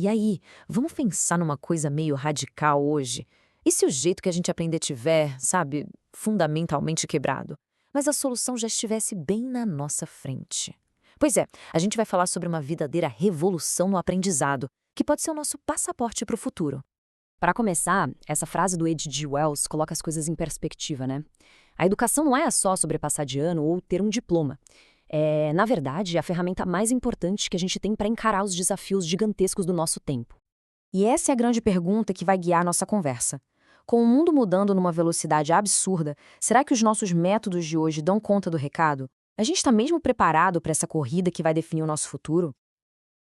E aí, vamos pensar numa coisa meio radical hoje? E se o jeito que a gente aprender tiver, sabe, fundamentalmente quebrado, mas a solução já estivesse bem na nossa frente? Pois é, a gente vai falar sobre uma verdadeira revolução no aprendizado, que pode ser o nosso passaporte para o futuro. Para começar, essa frase do H.G. Wells coloca as coisas em perspectiva, né? A educação não é só sobre passar de ano ou ter um diploma. É, na verdade, a ferramenta mais importante que a gente tem para encarar os desafios gigantescos do nosso tempo. E essa é a grande pergunta que vai guiar nossa conversa. Com o mundo mudando numa velocidade absurda, será que os nossos métodos de hoje dão conta do recado? A gente está mesmo preparado para essa corrida que vai definir o nosso futuro?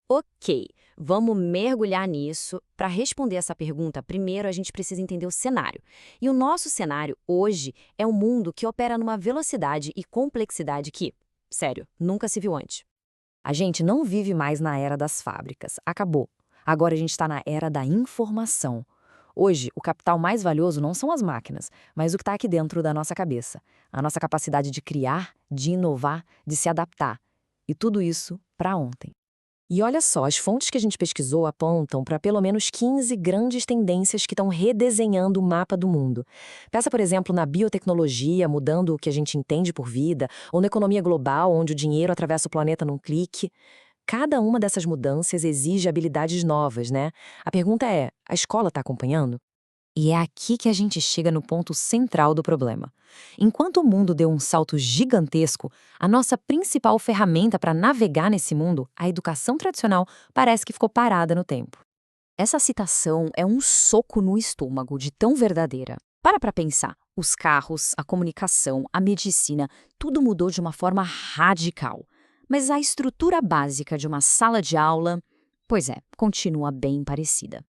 Ok, vamos mergulhar nisso. Para responder essa pergunta, primeiro a gente precisa entender o cenário. E o nosso cenário hoje é um mundo que opera numa velocidade e complexidade que, sério, nunca se viu antes. A gente não vive mais na era das fábricas. Acabou. Agora a gente está na era da informação. Hoje, o capital mais valioso não são as máquinas, mas o que está aqui dentro da nossa cabeça. A nossa capacidade de criar, de inovar, de se adaptar. E tudo isso para ontem. E olha só, as fontes que a gente pesquisou apontam para pelo menos 15 grandes tendências que estão redesenhando o mapa do mundo. Pensa, por exemplo, na biotecnologia, mudando o que a gente entende por vida, ou na economia global, onde o dinheiro atravessa o planeta num clique. Cada uma dessas mudanças exige habilidades novas, né? A pergunta é, a escola está acompanhando? E é aqui que a gente chega no ponto central do problema. Enquanto o mundo deu um salto gigantesco, a nossa principal ferramenta para navegar nesse mundo, a educação tradicional, parece que ficou parada no tempo. Essa citação é um soco no estômago de tão verdadeira. Para pensar. Os carros, a comunicação, a medicina, tudo mudou de uma forma radical. Mas a estrutura básica de uma sala de aula, pois é, continua bem parecida.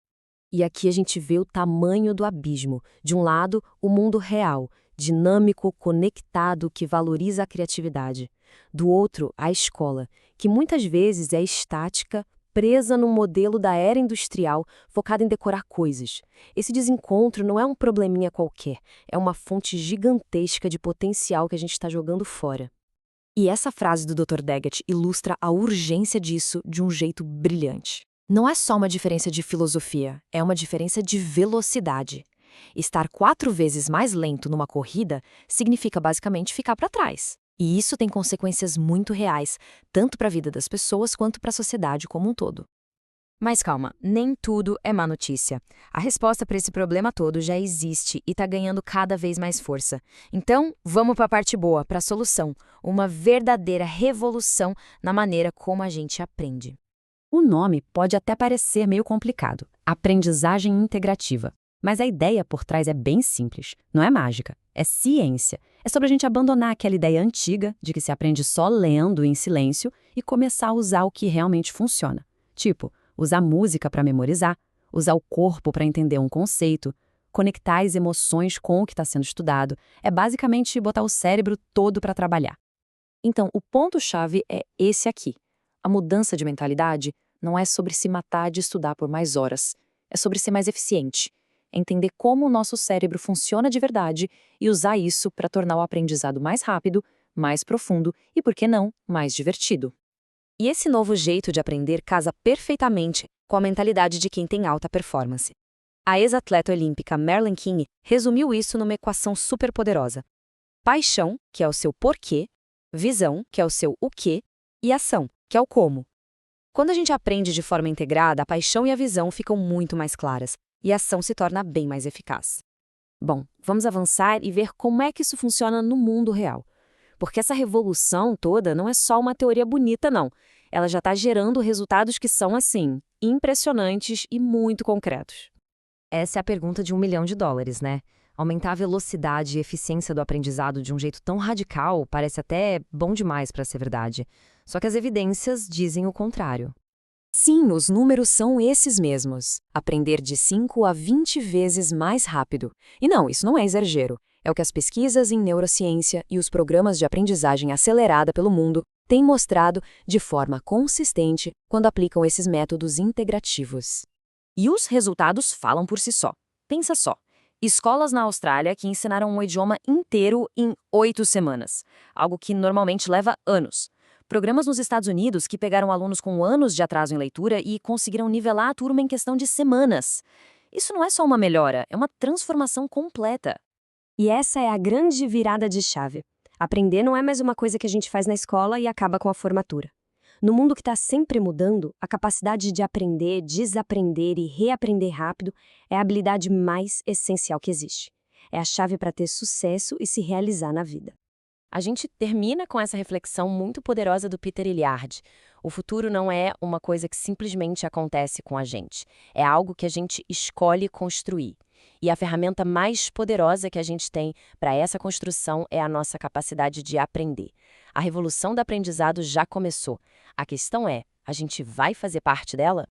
E aqui a gente vê o tamanho do abismo. De um lado, o mundo real, dinâmico, conectado, que valoriza a criatividade. Do outro, a escola, que muitas vezes é estática, presa no modelo da era industrial, focada em decorar coisas. Esse desencontro não é um probleminha qualquer, é uma fonte gigantesca de potencial que a gente está jogando fora. E essa frase do Dr. Daggett ilustra a urgência disso de um jeito brilhante. Não é só uma diferença de filosofia, é uma diferença de velocidade. Estar 4 vezes mais lento numa corrida significa basicamente ficar para trás. E isso tem consequências muito reais, tanto para a vida das pessoas quanto para a sociedade como um todo. Mas calma, nem tudo é má notícia. A resposta para esse problema todo já existe e está ganhando cada vez mais força. Então, vamos para a parte boa, para a solução. Uma verdadeira revolução na maneira como a gente aprende. O nome pode até parecer meio complicado, aprendizagem integrativa. Mas a ideia por trás é bem simples, não é mágica, é ciência. É sobre a gente abandonar aquela ideia antiga de que se aprende só lendo em silêncio e começar a usar o que realmente funciona. Tipo, usar música para memorizar, usar o corpo para entender um conceito, conectar as emoções com o que está sendo estudado. É basicamente botar o cérebro todo para trabalhar. Então, o ponto-chave é esse aqui. A mudança de mentalidade não é sobre se matar de estudar por mais horas. É sobre ser mais eficiente. Entender como o nosso cérebro funciona de verdade e usar isso para tornar o aprendizado mais rápido, mais profundo e, por que não, mais divertido. E esse novo jeito de aprender casa perfeitamente com a mentalidade de quem tem alta performance. A ex-atleta olímpica Marilyn King resumiu isso numa equação superpoderosa. Paixão, que é o seu porquê, visão, que é o seu o quê, e ação, que é o como. Quando a gente aprende de forma integrada, a paixão e a visão ficam muito mais claras, e a ação se torna bem mais eficaz. Bom, vamos avançar e ver como é que isso funciona no mundo real. Porque essa revolução toda não é só uma teoria bonita, não. Ela já está gerando resultados que são, assim, impressionantes e muito concretos. Essa é a pergunta de $1 milhão, né? Aumentar a velocidade e eficiência do aprendizado de um jeito tão radical parece até bom demais para ser verdade. Só que as evidências dizem o contrário. Sim, os números são esses mesmos. Aprender de 5 a 20 vezes mais rápido. E não, isso não é exagero. É o que as pesquisas em neurociência e os programas de aprendizagem acelerada pelo mundo têm mostrado de forma consistente quando aplicam esses métodos integrativos. E os resultados falam por si só. Pensa só. Escolas na Austrália que ensinaram um idioma inteiro em 8 semanas, algo que normalmente leva anos. Programas nos Estados Unidos que pegaram alunos com anos de atraso em leitura e conseguiram nivelar a turma em questão de semanas. Isso não é só uma melhora, é uma transformação completa. E essa é a grande virada de chave. Aprender não é mais uma coisa que a gente faz na escola e acaba com a formatura. No mundo que está sempre mudando, a capacidade de aprender, desaprender e reaprender rápido é a habilidade mais essencial que existe. É a chave para ter sucesso e se realizar na vida. A gente termina com essa reflexão muito poderosa do Peter Hilliard. O futuro não é uma coisa que simplesmente acontece com a gente. É algo que a gente escolhe construir. E a ferramenta mais poderosa que a gente tem para essa construção é a nossa capacidade de aprender. A revolução do aprendizado já começou. A questão é, a gente vai fazer parte dela?